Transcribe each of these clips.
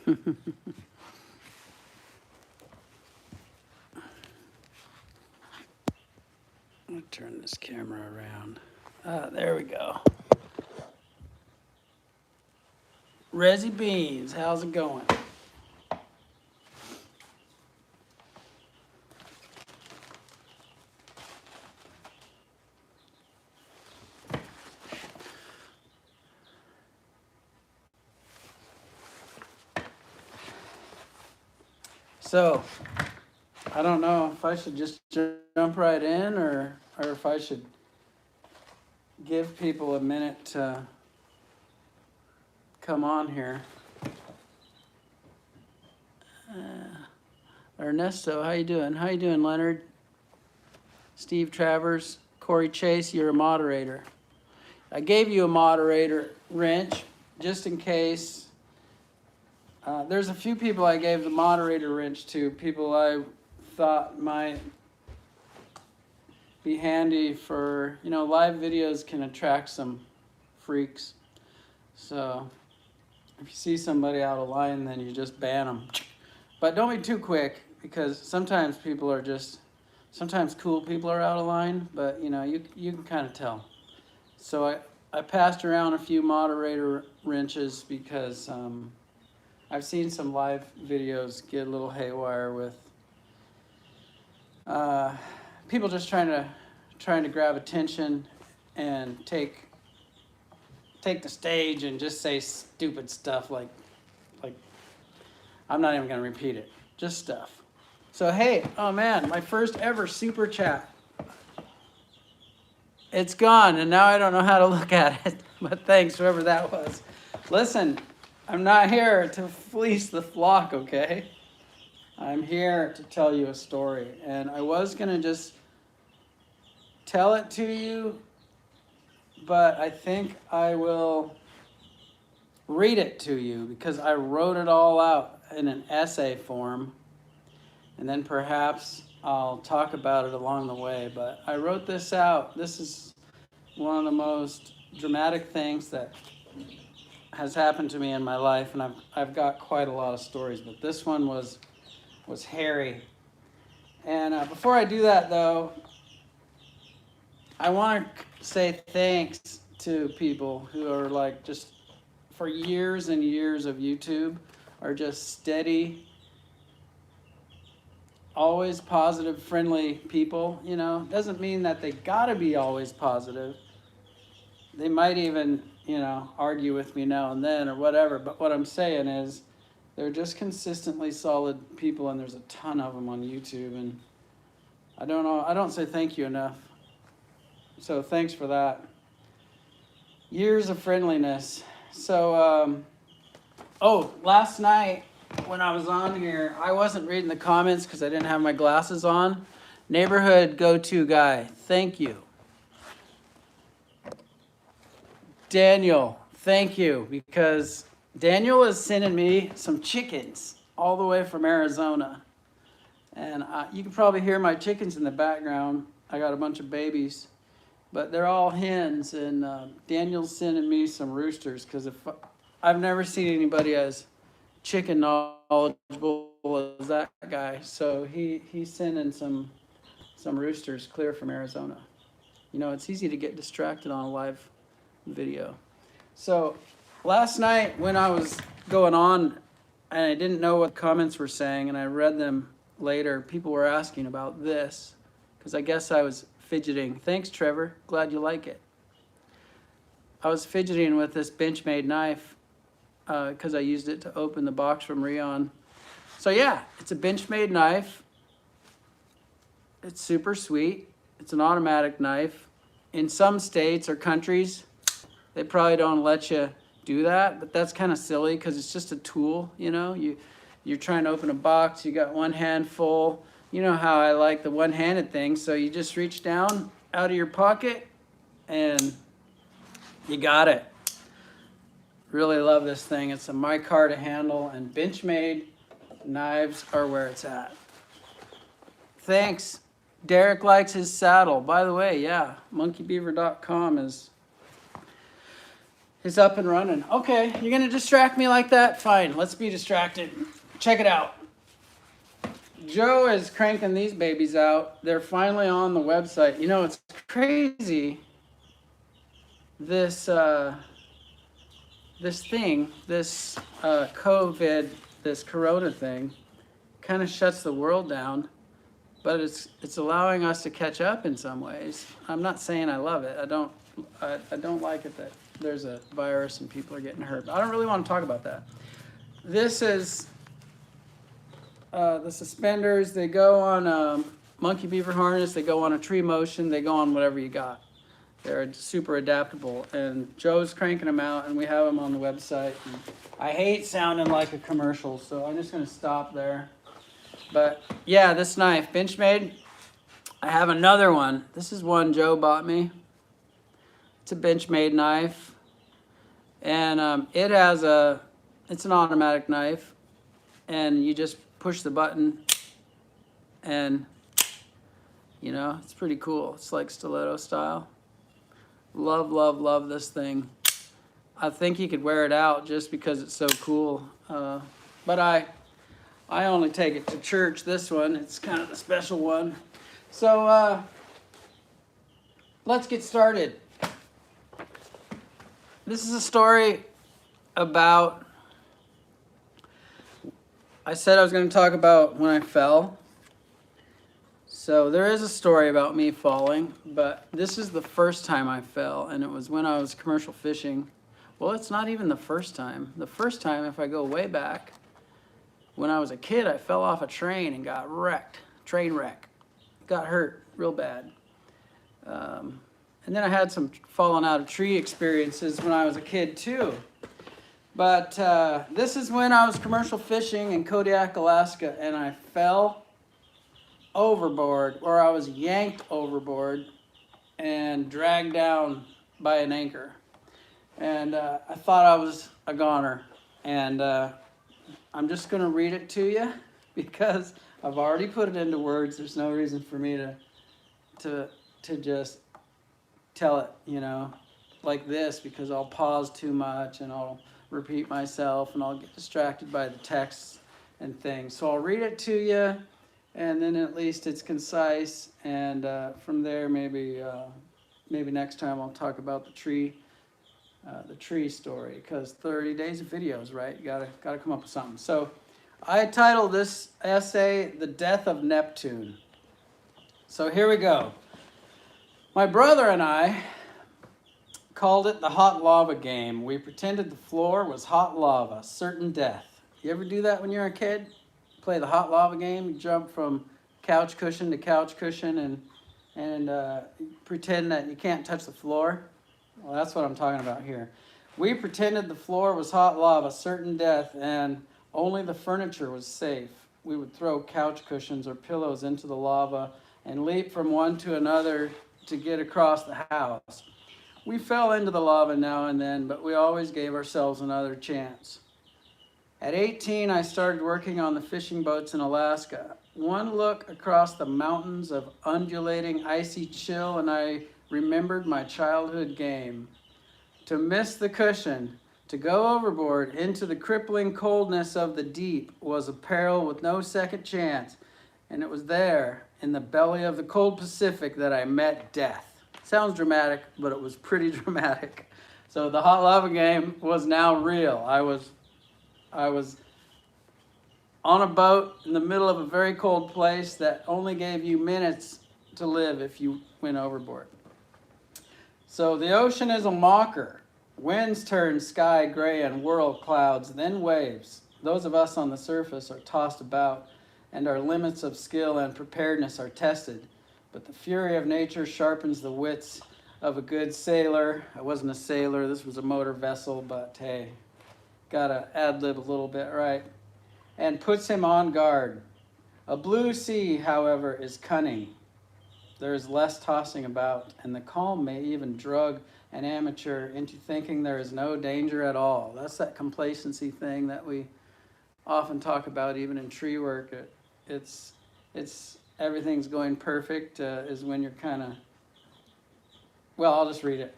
I'll turn this camera around. There we go. Resi Beans, how's it going? So, I don't know if I should just jump right in or if I should give people a minute to come on here. Ernesto, how you doing? How you doing, Leonard? Steve Travers, Corey Chase, you're a moderator. I gave you a moderator wrench just in case. There's a few people I gave the moderator wrench to, people I thought might be handy for, live videos can attract some freaks. So if you see somebody out of line, then you just ban them. But don't be too quick, because sometimes people are just, sometimes cool people are out of line, but you can kind of tell. So I passed around a few moderator wrenches because I've seen some live videos get a little haywire with people just trying to grab attention and take the stage and just say stupid stuff like I'm not even going to repeat it, just stuff. So hey, oh man, my first ever super chat. It's gone, and now I don't know how to look at it, but thanks, whoever that was. Listen, I'm not here to fleece the flock, okay? I'm here to tell you a story, and I was going to just tell it to you, but I think I will read it to you because I wrote it all out in an essay form, and then perhaps I'll talk about it along the way. But I wrote this out. This is one of the most dramatic things that has happened to me in my life, and I've got quite a lot of stories, but this one was hairy. And before I do that, though, I want to say thanks to people who are like just for years and years of YouTube are just steady, always positive, friendly people. Doesn't mean that they gotta be always positive. They might even, argue with me now and then or whatever. But what I'm saying is they're just consistently solid people, and there's a ton of them on YouTube. And I don't know, I don't say thank you enough. So thanks for that. Years of friendliness. So, last night when I was on here, I wasn't reading the comments because I didn't have my glasses on. Neighborhood go-to guy, thank you. Daniel, thank you, because Daniel is sending me some chickens all the way from Arizona. And you can probably hear my chickens in the background. I got a bunch of babies, but they're all hens. And Daniel's sending me some roosters because I've never seen anybody as chicken knowledgeable as that guy. So he's sending some roosters clear from Arizona. It's easy to get distracted on a live video. So last night when I was going on and I didn't know what comments were saying, and I read them later, people were asking about this because I guess I was fidgeting. Thanks, Trevor. Glad you like it. I was fidgeting with this Benchmade knife because I used it to open the box from Rion. So yeah, it's a Benchmade knife. It's super sweet. It's an automatic knife. In some states or countries, they probably don't let you do that, but that's kind of silly because it's just a tool, You're trying to open a box, you got one hand full. You know how I like the one-handed thing, so you just reach down out of your pocket and you got it. Really love this thing. It's a micar to handle, and Benchmade knives are where it's at. Thanks. Derek likes his saddle. By the way, yeah, monkeybeaver.com is is up and running. Okay, you're gonna distract me like that? Fine, let's be distracted. Check it out. Joe is cranking these babies out. They're finally on the website. You know, it's crazy. This COVID, this Corona thing, kind of shuts the world down, but it's allowing us to catch up in some ways. I'm not saying I love it. I don't like it that there's a virus and people are getting hurt. But I don't really want to talk about that. This is the suspenders. They go on a monkey beaver harness. They go on a tree motion. They go on whatever you got. They're super adaptable. And Joe's cranking them out, and we have them on the website. And I hate sounding like a commercial, so I'm just going to stop there. But yeah, this knife, Benchmade. I have another one. This is one Joe bought me. It's a Benchmade knife. And it's an automatic knife. And you just push the button and, you know, it's pretty cool. It's like stiletto style. Love, love, love this thing. I think you could wear it out just because it's so cool. But I only take it to church, this one. It's kind of the special one. So let's get started. This is a story about, I said I was going to talk about when I fell. So there is a story about me falling, but this is the first time I fell, and it was when I was commercial fishing. Well, it's not even the first time. The first time, if I go way back, when I was a kid, I fell off a train and got wrecked. Train wreck. Got hurt real bad. And then I had some falling out of tree experiences when I was a kid too. But this is when I was commercial fishing in Kodiak, Alaska, and I fell overboard, or I was yanked overboard and dragged down by an anchor. And I thought I was a goner. And I'm just going to read it to you because I've already put it into words. There's no reason for me to just tell it, you know, like this, because I'll pause too much and I'll repeat myself and I'll get distracted by the texts and things. So I'll read it to you, and then at least it's concise. And from there, maybe next time I'll talk about the tree story, because 30 days of videos, right? You gotta come up with something. So I titled this essay, "The Death of Neptune." So here we go. My brother and I called it the hot lava game. We pretended the floor was hot lava, certain death. You ever do that when you're a kid? Play the hot lava game? You jump from couch cushion to couch cushion and pretend that you can't touch the floor? Well, that's what I'm talking about here. We pretended the floor was hot lava, certain death, and only the furniture was safe. We would throw couch cushions or pillows into the lava and leap from one to another to get across the house. We fell into the lava now and then, but we always gave ourselves another chance. At 18, I started working on the fishing boats in Alaska. One look across the mountains of undulating icy chill, and I remembered my childhood game. To miss the cushion, to go overboard into the crippling coldness of the deep was a peril with no second chance. And it was there, in the belly of the cold Pacific, that I met death. Sounds dramatic, but it was pretty dramatic. So the hot lava game was now real. I was on a boat in the middle of a very cold place that only gave you minutes to live if you went overboard. So the ocean is a mocker. Winds turn sky gray and whirl clouds, then waves. Those of us on the surface are tossed about, and our limits of skill and preparedness are tested. But the fury of nature sharpens the wits of a good sailor. I wasn't a sailor, this was a motor vessel, but hey, gotta ad-lib a little bit, right? And puts him on guard. A blue sea, however, is cunning. There is less tossing about, and the calm may even drug an amateur into thinking there is no danger at all. That's that complacency thing that we often talk about, even in tree work. It's everything's going perfect is when you're kind of, well, I'll just read it.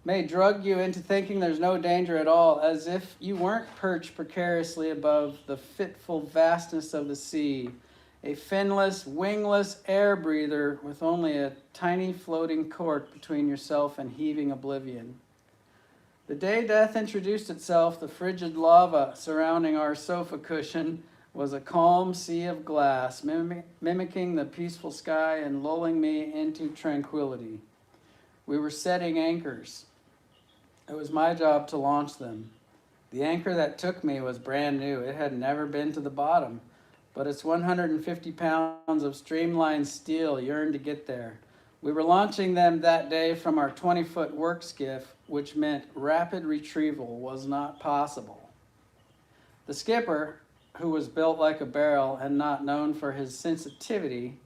may drug you into thinking there's no danger at all, as if you weren't perched precariously above the fitful vastness of the sea, a finless, wingless air breather with only a tiny floating cork between yourself and heaving oblivion. The day death introduced itself, the frigid lava surrounding our sofa cushion was a calm sea of glass, mimicking the peaceful sky and lulling me into tranquility. We were setting anchors. It was my job to launch them. The anchor that took me was brand new. It had never been to the bottom, but its 150 pounds of streamlined steel yearned to get there. We were launching them that day from our 20-foot work skiff, which meant rapid retrieval was not possible. The skipper, who was built like a barrel and not known for his sensitivity,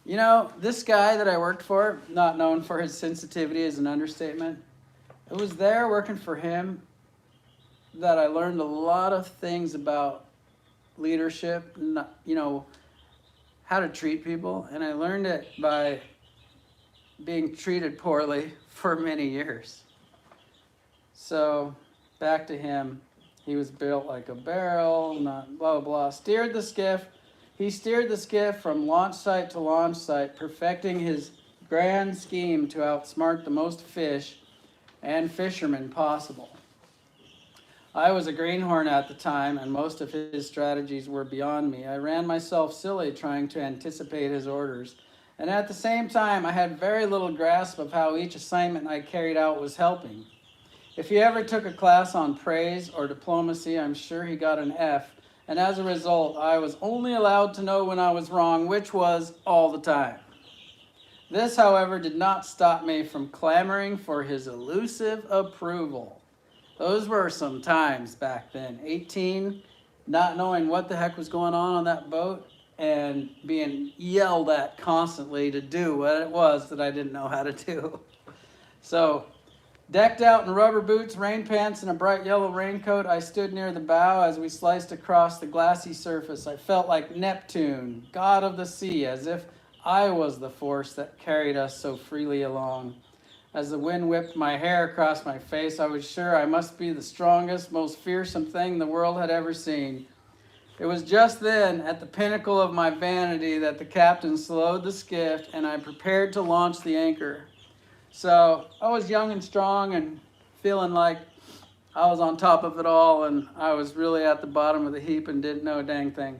this guy that I worked for, not known for his sensitivity is an understatement. It was there working for him that I learned a lot of things about leadership, how to treat people. And I learned it by being treated poorly for many years. So back to him. He was built like a barrel, not blah, blah, blah. He steered the skiff from launch site to launch site, perfecting his grand scheme to outsmart the most fish and fishermen possible. I was a greenhorn at the time, and most of his strategies were beyond me. I ran myself silly trying to anticipate his orders, and at the same time, I had very little grasp of how each assignment I carried out was helping. If he ever took a class on praise or diplomacy, I'm sure he got an F, and as a result, I was only allowed to know when I was wrong, which was all the time. This, however, did not stop me from clamoring for his elusive approval. Those were some times back then. 18, not knowing what the heck was going on that boat, and being yelled at constantly to do what it was that I didn't know how to do. So, decked out in rubber boots, rain pants, and a bright yellow raincoat, I stood near the bow as we sliced across the glassy surface. I felt like Neptune, god of the sea, as if I was the force that carried us so freely along. As the wind whipped my hair across my face, I was sure I must be the strongest, most fearsome thing the world had ever seen. It was just then, at the pinnacle of my vanity, that the captain slowed the skiff and I prepared to launch the anchor. So I was young and strong and feeling like I was on top of it all, and I was really at the bottom of the heap and didn't know a dang thing.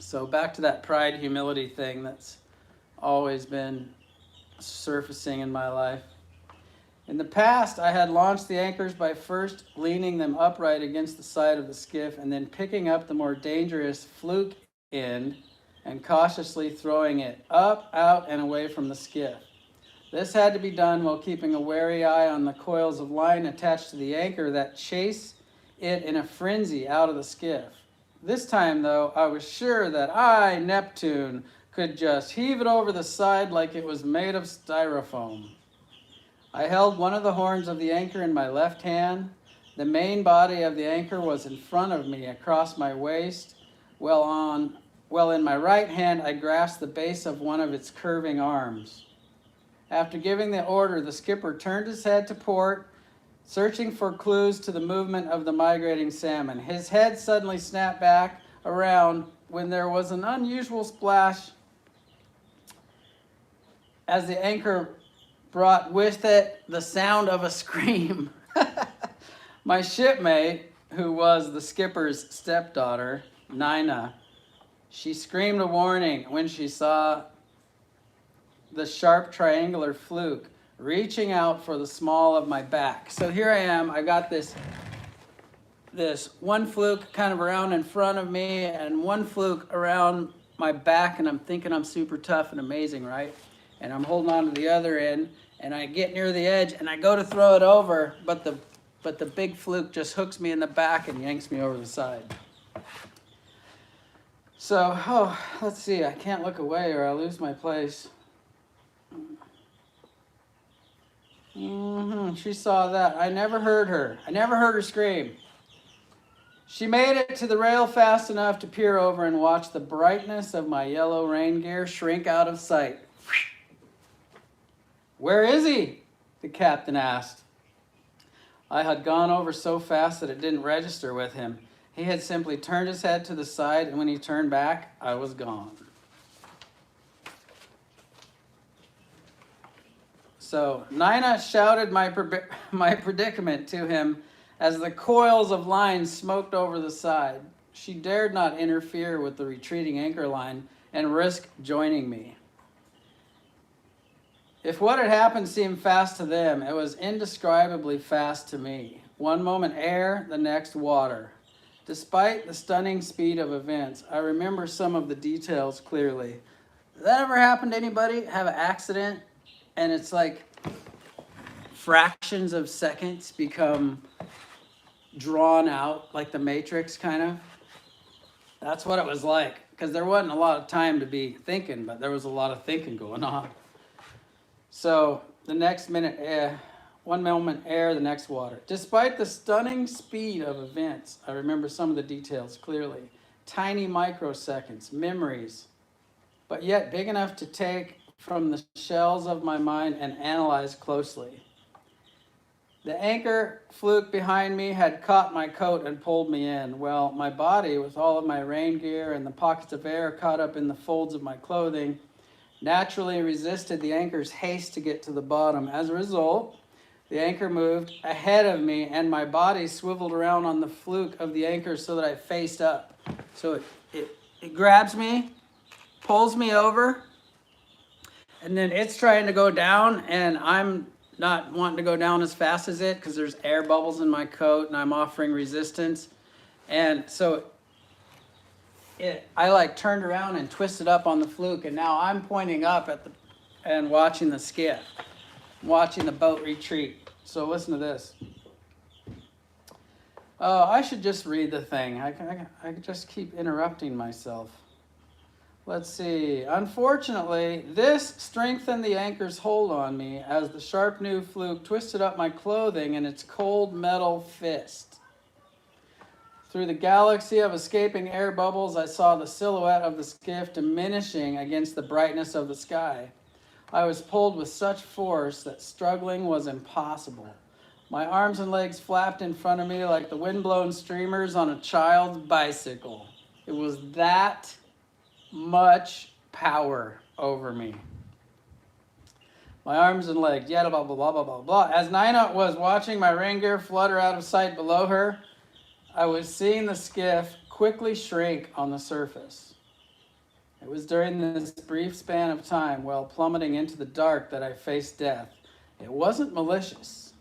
So back to that pride, humility thing that's always been surfacing in my life. In the past, I had launched the anchors by first leaning them upright against the side of the skiff and then picking up the more dangerous fluke end and cautiously throwing it up, out, and away from the skiff. This had to be done while keeping a wary eye on the coils of line attached to the anchor that chase it in a frenzy out of the skiff. This time, though, I was sure that I, Neptune, could just heave it over the side like it was made of styrofoam. I held one of the horns of the anchor in my left hand. The main body of the anchor was in front of me across my waist, while in my right hand I grasped the base of one of its curving arms. After giving the order, the skipper turned his head to port, searching for clues to the movement of the migrating salmon. His head suddenly snapped back around when there was an unusual splash as the anchor brought with it the sound of a scream. My shipmate, who was the skipper's stepdaughter, Nina, she screamed a warning when she saw the sharp triangular fluke reaching out for the small of my back. So here I am, I got this one fluke kind of around in front of me and one fluke around my back, and I'm thinking I'm super tough and amazing, right? And I'm holding on to the other end, and I get near the edge and I go to throw it over, but the big fluke just hooks me in the back and yanks me over the side. So, let's see, I can't look away or I'll lose my place. She saw that. I never heard her scream. She made it to the rail fast enough to peer over and watch the brightness of my yellow rain gear shrink out of sight. Where is he? the captain asked. I had gone over so fast that it didn't register with him. He had simply turned his head to the side, and when he turned back, I was gone. So Nina shouted my predicament to him as the coils of line smoked over the side. She dared not interfere with the retreating anchor line and risk joining me. If what had happened seemed fast to them, it was indescribably fast to me. One moment air, the next water. Despite the stunning speed of events, I remember some of the details clearly. Does that ever happen to anybody? Have an accident and it's like fractions of seconds become drawn out, like the Matrix kind of? That's what it was like, because there wasn't a lot of time to be thinking, but there was a lot of thinking going on. So the next minute, one moment air, the next water. Despite the stunning speed of events, I remember some of the details clearly. Tiny microseconds, memories, but yet big enough to take from the shells of my mind and analyze closely. The anchor fluke behind me had caught my coat and pulled me in. Well, my body, with all of my rain gear and the pockets of air caught up in the folds of my clothing, naturally resisted the anchor's haste to get to the bottom. As a result, the anchor moved ahead of me and my body swiveled around on the fluke of the anchor so that I faced up. So it grabs me, pulls me over, and then it's trying to go down, and I'm not wanting to go down as fast as it because there's air bubbles in my coat and I'm offering resistance. And so I like turned around and twisted up on the fluke, and now I'm pointing up at and watching the skiff, watching the boat retreat. So listen to this. I should just read the thing. I just keep interrupting myself. Let's see. Unfortunately, this strengthened the anchor's hold on me as the sharp new fluke twisted up my clothing in its cold metal fist. Through the galaxy of escaping air bubbles, I saw the silhouette of the skiff diminishing against the brightness of the sky. I was pulled with such force that struggling was impossible. My arms and legs flapped in front of me like the wind-blown streamers on a child's bicycle. It was that much power over me. My arms and legs, blah, blah, blah, blah, blah, blah. As Nina was watching my rain gear flutter out of sight below her, I was seeing the skiff quickly shrink on the surface. It was during this brief span of time, while plummeting into the dark, that I faced death. It wasn't malicious.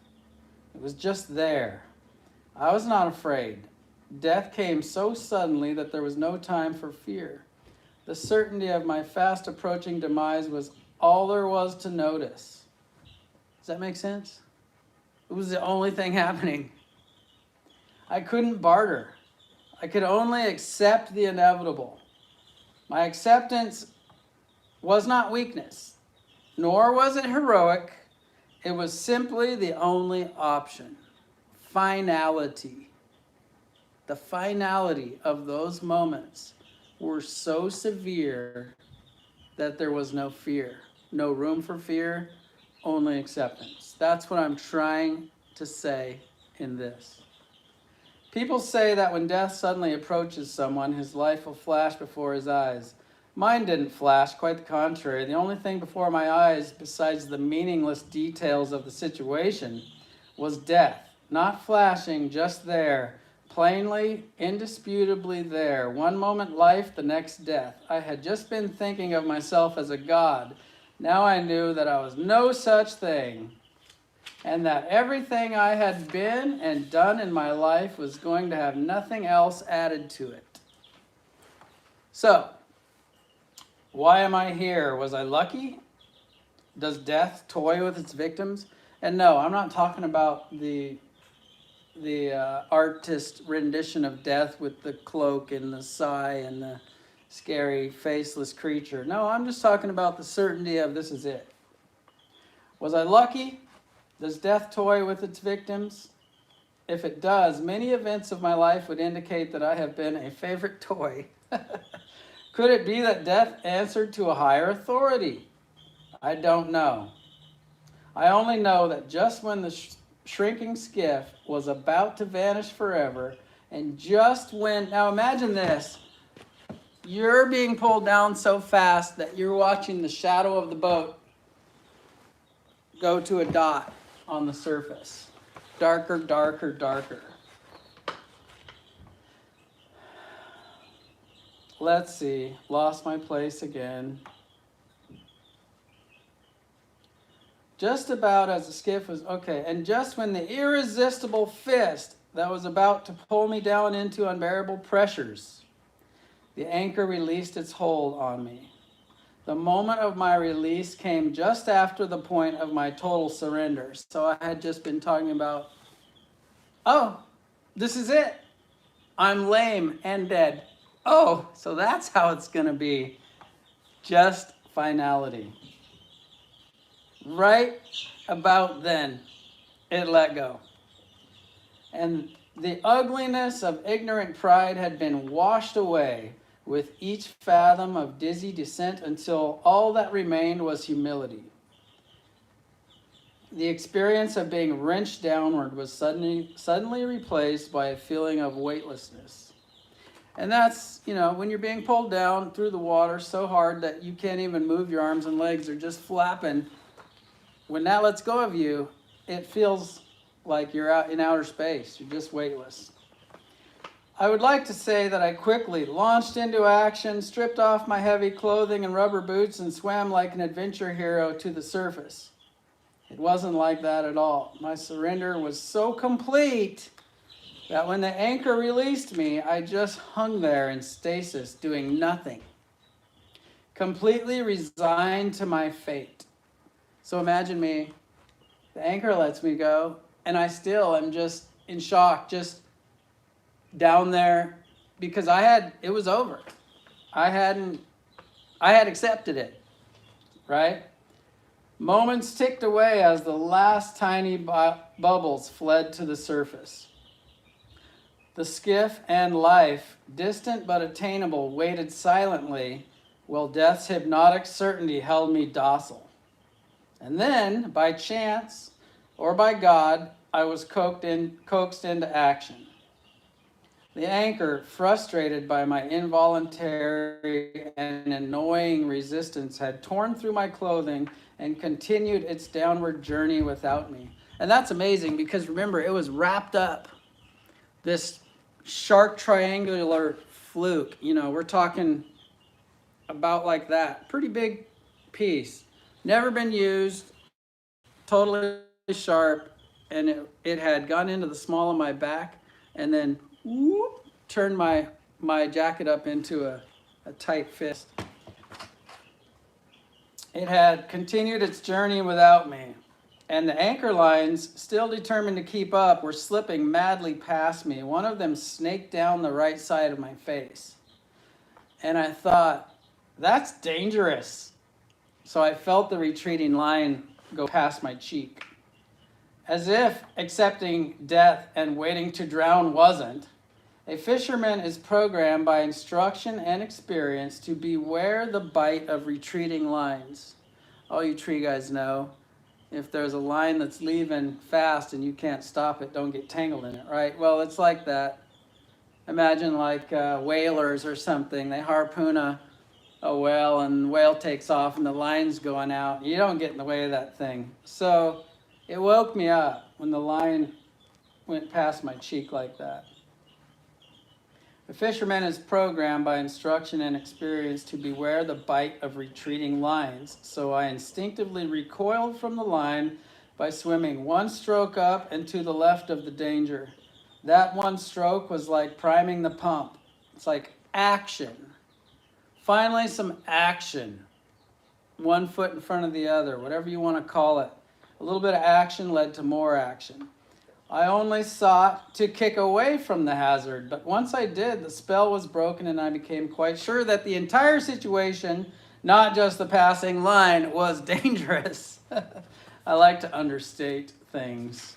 It was just there. I was not afraid. Death came so suddenly that there was no time for fear. The certainty of my fast approaching demise was all there was to notice. Does that make sense? It was the only thing happening. I couldn't barter. I could only accept the inevitable. My acceptance was not weakness, nor was it heroic. It was simply the only option. Finality. The finality of those moments were so severe that there was no fear, no room for fear, only acceptance. That's what I'm trying to say in this. People say that when death suddenly approaches someone, his life will flash before his eyes. Mine didn't flash, quite the contrary. The only thing before my eyes, besides the meaningless details of the situation, was death. Not flashing, just there. Plainly, indisputably there. One moment life, the next death. I had just been thinking of myself as a god. Now I knew that I was no such thing, and that everything I had been and done in my life was going to have nothing else added to it. So, why am I here? Was I lucky? Does death toy with its victims? And no, I'm not talking about the artist rendition of death with the cloak and the sigh and the scary faceless creature. No, I'm just talking about the certainty of this is it. Was I lucky? Does death toy with its victims? If it does, many events of my life would indicate that I have been a favorite toy. Could it be that death answered to a higher authority? I don't know. I only know that just when the shrinking skiff was about to vanish forever, and just when, now imagine this, you're being pulled down so fast that you're watching the shadow of the boat go to a dot on the surface. Darker, darker, darker. Let's see, lost my place again. Just about as the skiff was, okay, and just when the irresistible fist that was about to pull me down into unbearable pressures, the anchor released its hold on me. The moment of my release came just after the point of my total surrender. So I had just been talking about, oh, this is it. I'm lame and dead. Oh, so that's how it's going to be. Just finality. Right about then, it let go. And the ugliness of ignorant pride had been washed away with each fathom of dizzy descent until all that remained was humility. The experience of being wrenched downward was suddenly replaced by a feeling of weightlessness. And that's, when you're being pulled down through the water so hard that you can't even move your arms and legs, they're just flapping. When that lets go of you, it feels like you're out in outer space. You're just weightless. I would like to say that I quickly launched into action, stripped off my heavy clothing and rubber boots, and swam like an adventure hero to the surface. It wasn't like that at all. My surrender was so complete that when the anchor released me, I just hung there in stasis, doing nothing, completely resigned to my fate. So imagine me, the anchor lets me go, and I still am just in shock, just down there, because it was over. I had accepted it, right? Moments ticked away as the last tiny bubbles fled to the surface. The skiff and life, distant but attainable, waited silently while death's hypnotic certainty held me docile. And then, by chance or by God, I was coaxed into action. The anchor, frustrated by my involuntary and annoying resistance, had torn through my clothing and continued its downward journey without me. And that's amazing because remember, it was wrapped up. This shark triangular fluke, we're talking about like that. Pretty big piece. Never been used, totally sharp, and it had gone into the small of my back and then turned my jacket up into a tight fist. It had continued its journey without me, and the anchor lines, still determined to keep up, were slipping madly past me. One of them snaked down the right side of my face. And I thought, that's dangerous. So I felt the retreating line go past my cheek. As if accepting death and waiting to drown wasn't, a fisherman is programmed by instruction and experience to beware the bite of retreating lines. All you tree guys know, if there's a line that's leaving fast and you can't stop it, don't get tangled in it, right? Well, it's like that. Imagine like whalers or something. They harpoon a whale and the whale takes off and the line's going out. You don't get in the way of that thing. So it woke me up when the line went past my cheek like that. The fisherman is programmed by instruction and experience to beware the bite of retreating lines, so I instinctively recoiled from the line by swimming one stroke up and to the left of the danger. That one stroke was like priming the pump. It's like action. Finally, some action. One foot in front of the other, whatever you want to call it. A little bit of action led to more action. I only sought to kick away from the hazard, but once I did, the spell was broken and I became quite sure that the entire situation, not just the passing line, was dangerous. I like to understate things.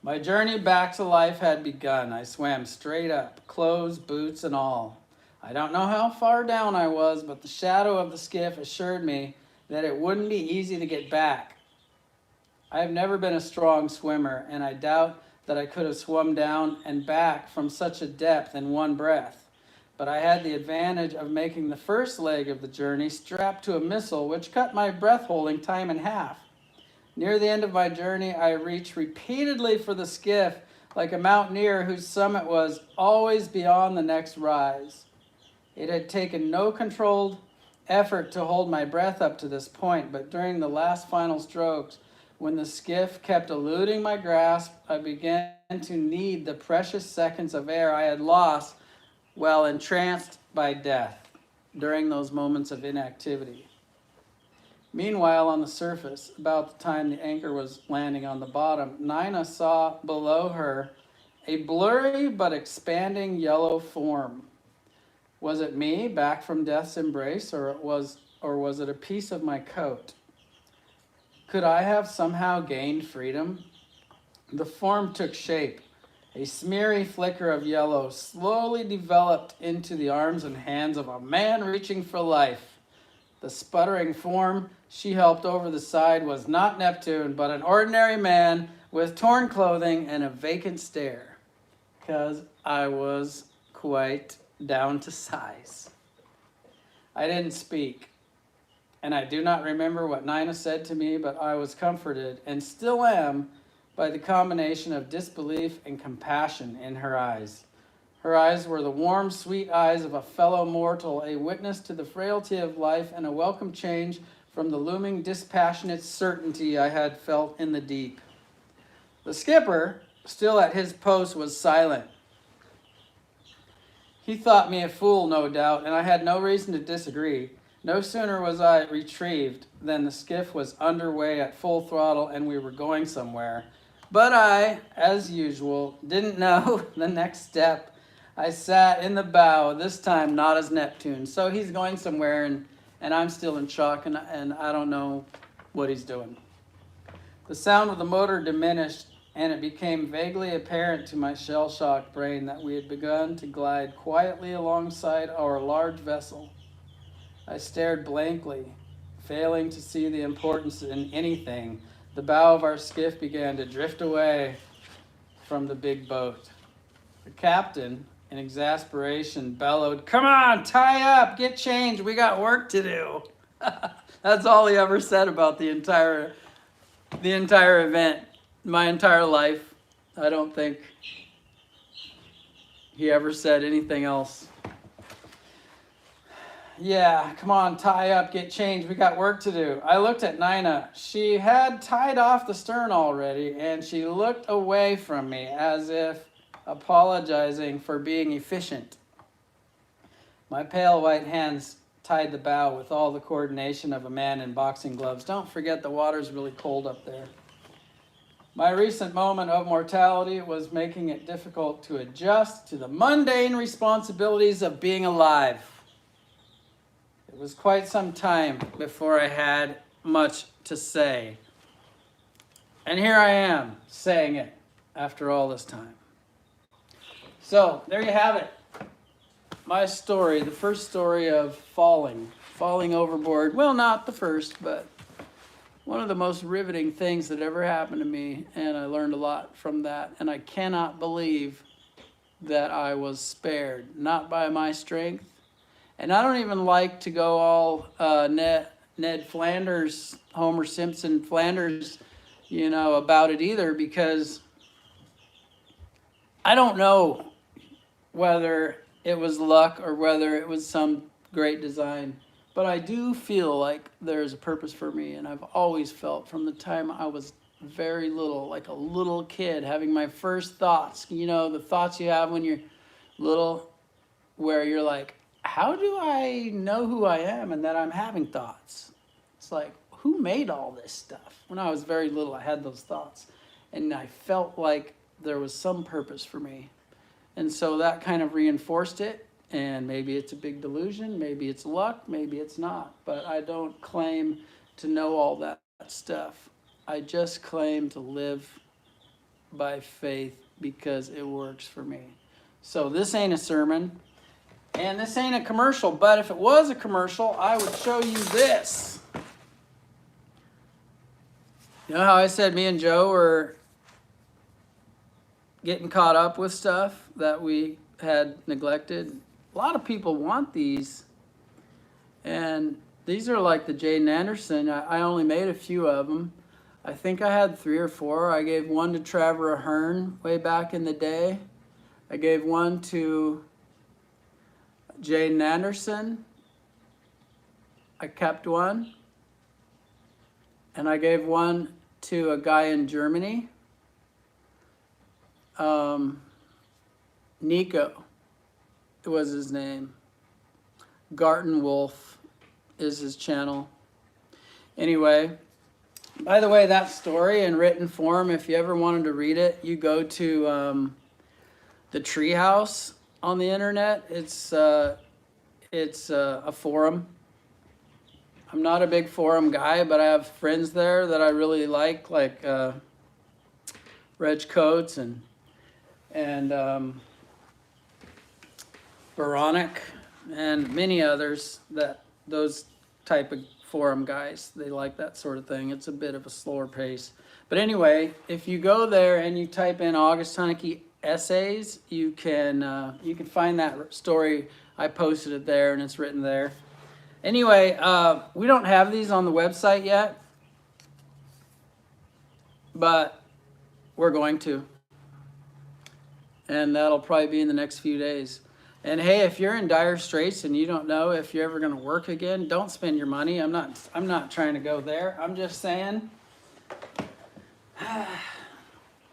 My journey back to life had begun. I swam straight up, clothes, boots, and all. I don't know how far down I was, but the shadow of the skiff assured me that it wouldn't be easy to get back. I have never been a strong swimmer, and I doubt that I could have swum down and back from such a depth in one breath. But I had the advantage of making the first leg of the journey strapped to a missile, which cut my breath-holding time in half. Near the end of my journey, I reached repeatedly for the skiff, like a mountaineer whose summit was always beyond the next rise. It had taken no controlled effort to hold my breath up to this point, but during the last final strokes, when the skiff kept eluding my grasp, I began to need the precious seconds of air I had lost while entranced by death during those moments of inactivity. Meanwhile, on the surface, about the time the anchor was landing on the bottom, Nina saw below her a blurry but expanding yellow form. Was it me, back from death's embrace, or was it a piece of my coat? Could I have somehow gained freedom? The form took shape. A smeary flicker of yellow slowly developed into the arms and hands of a man reaching for life. The sputtering form she helped over the side was not Neptune, but an ordinary man with torn clothing and a vacant stare, because I was quite down to size. I didn't speak, and I do not remember what Nina said to me, but I was comforted, and still am, by the combination of disbelief and compassion in her eyes. Her eyes were the warm, sweet eyes of a fellow mortal, a witness to the frailty of life and a welcome change from the looming dispassionate certainty I had felt in the deep. The skipper, still at his post, was silent. He thought me a fool, no doubt, and I had no reason to disagree. No sooner was I retrieved than the skiff was underway at full throttle and we were going somewhere. But I, as usual, didn't know the next step. I sat in the bow, this time not as Neptune. So he's going somewhere and I'm still in shock and I don't know what he's doing. The sound of the motor diminished and it became vaguely apparent to my shell-shocked brain that we had begun to glide quietly alongside our large vessel. I stared blankly, failing to see the importance in anything. The bow of our skiff began to drift away from the big boat. The captain, in exasperation, bellowed, "Come on, tie up, get changed, we got work to do." That's all he ever said about the entire event, my entire life. I don't think he ever said anything else. "Yeah, come on, tie up, get changed, we got work to do." I looked at Nina. She had tied off the stern already, and she looked away from me as if apologizing for being efficient. My pale white hands tied the bow with all the coordination of a man in boxing gloves. Don't forget the water's really cold up there. My recent moment of mortality was making it difficult to adjust to the mundane responsibilities of being alive. It was quite some time before I had much to say. And here I am, saying it after all this time. So, there you have it. My story, the first story of falling overboard. Well, not the first, but one of the most riveting things that ever happened to me, and I learned a lot from that. And I cannot believe that I was spared, not by my strength. And I don't even like to go all Ned Flanders, Homer Simpson Flanders, about it either, because I don't know whether it was luck or whether it was some great design. But I do feel like there's a purpose for me, and I've always felt from the time I was very little, like a little kid, having my first thoughts, the thoughts you have when you're little, where you're like, how do I know who I am and that I'm having thoughts? It's like, who made all this stuff? When I was very little, I had those thoughts. And I felt like there was some purpose for me. And so that kind of reinforced it. And maybe it's a big delusion. Maybe it's luck. Maybe it's not. But I don't claim to know all that stuff. I just claim to live by faith because it works for me. So this ain't a sermon. And this ain't a commercial, but if it was a commercial, I would show you this. You know how I said me and Joe were getting caught up with stuff that we had neglected? A lot of people want these, and these are like the Jaden Anderson. I only made a few of them. I think I had 3 or 4. I gave one to Trevor Ahern way back in the day. I gave one to Jaden Anderson. I kept one. And I gave one to a guy in Germany. Nico was his name. Garten Wolf is his channel. Anyway, by the way, that story in written form, if you ever wanted to read it, you go to the Treehouse on the internet. It's a forum. I'm not a big forum guy, but I have friends there that I really like Reg Coates and Veronic and many others, those type of forum guys. They like that sort of thing. It's a bit of a slower pace. But anyway, if you go there and you type in August Hunneke essays, you can find that story. I posted it there and it's written there. Anyway, we don't have these on the website yet, but we're going to. And that'll probably be in the next few days. And hey, if you're in dire straits and you don't know if you're ever going to work again, don't spend your money. I'm not trying to go there. I'm just saying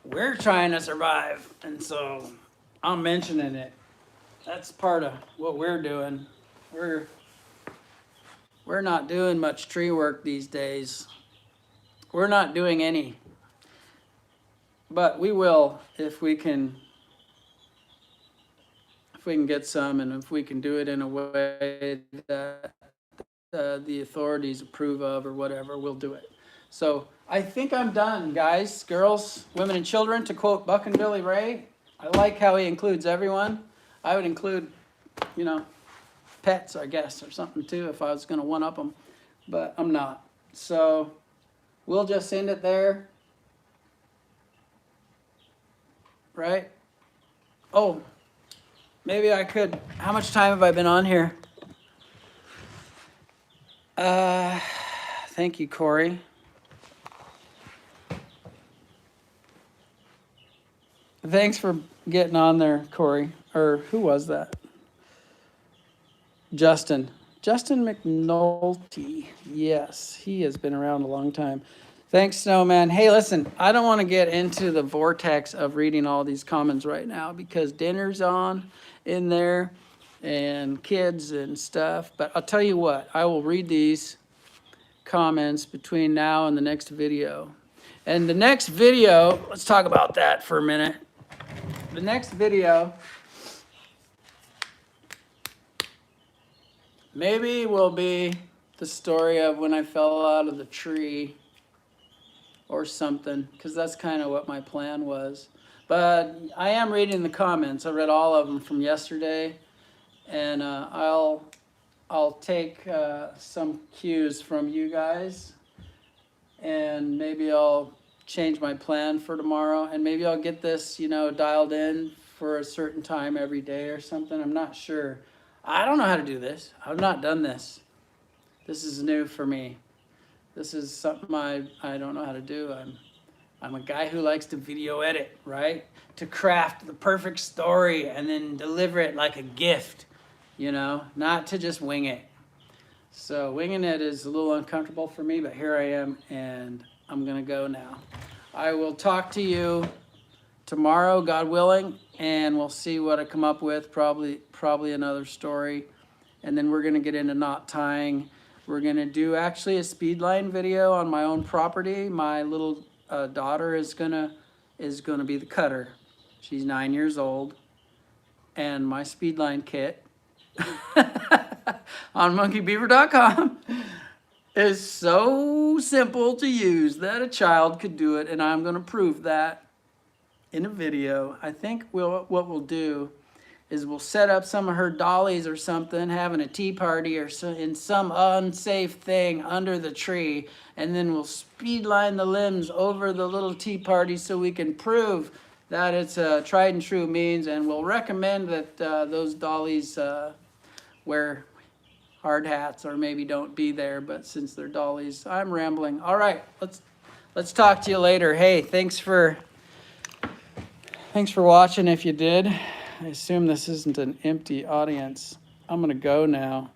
we're trying to survive. And so I'm mentioning it. That's part of what we're doing. We're not doing much tree work these days. We're not doing any. But we will if we can get some, and if we can do it in a way that the authorities approve of or whatever, we'll do it. So I think I'm done, guys, girls, women, and children, to quote Buck and Billy Ray. I like how he includes everyone. I would include, pets, I guess, or something too, if I was going to one-up them, but I'm not. So we'll just end it there, right? Oh, maybe I could. How much time have I been on here? Thank you, Corey. Thanks for getting on there, Corey. Or who was that? Justin McNulty. Yes, he has been around a long time. Thanks, Snowman. Hey, listen, I don't want to get into the vortex of reading all these comments right now because dinner's on in there and kids and stuff. But I'll tell you what, I will read these comments between now and the next video. And the next video, let's talk about that for a minute. The next video maybe will be the story of when I fell out of the tree or something, because that's kind of what my plan was. But I am reading the comments. I read all of them from yesterday, and I'll take some cues from you guys, and maybe I'll change my plan for tomorrow, and maybe I'll get this, dialed in for a certain time every day or something. I'm not sure. I don't know how to do this. I've not done this. This is new for me. This is something I don't know how to do. I'm a guy who likes to video edit, right? To craft the perfect story and then deliver it like a gift, not to just wing it. So winging it is a little uncomfortable for me, but here I am, and I'm gonna go now. I will talk to you tomorrow, God willing, and we'll see what I come up with, probably another story. And then we're gonna get into knot tying. We're gonna do actually a speed line video on my own property. My little daughter is gonna be the cutter. She's 9 years old, and my speed line kit on monkeybeaver.com is so simple to use that a child could do it, and I'm gonna prove that in a video. I think what we'll do is we'll set up some of her dollies or something, having a tea party or so, in some unsafe thing under the tree, and then we'll speed line the limbs over the little tea party so we can prove that it's a tried and true means, and we'll recommend that those dollies wear hard hats or maybe don't be there, but since they're dollies, I'm rambling. All right, let's talk to you later. Hey, thanks for watching if you did. I assume this isn't an empty audience. I'm gonna go now.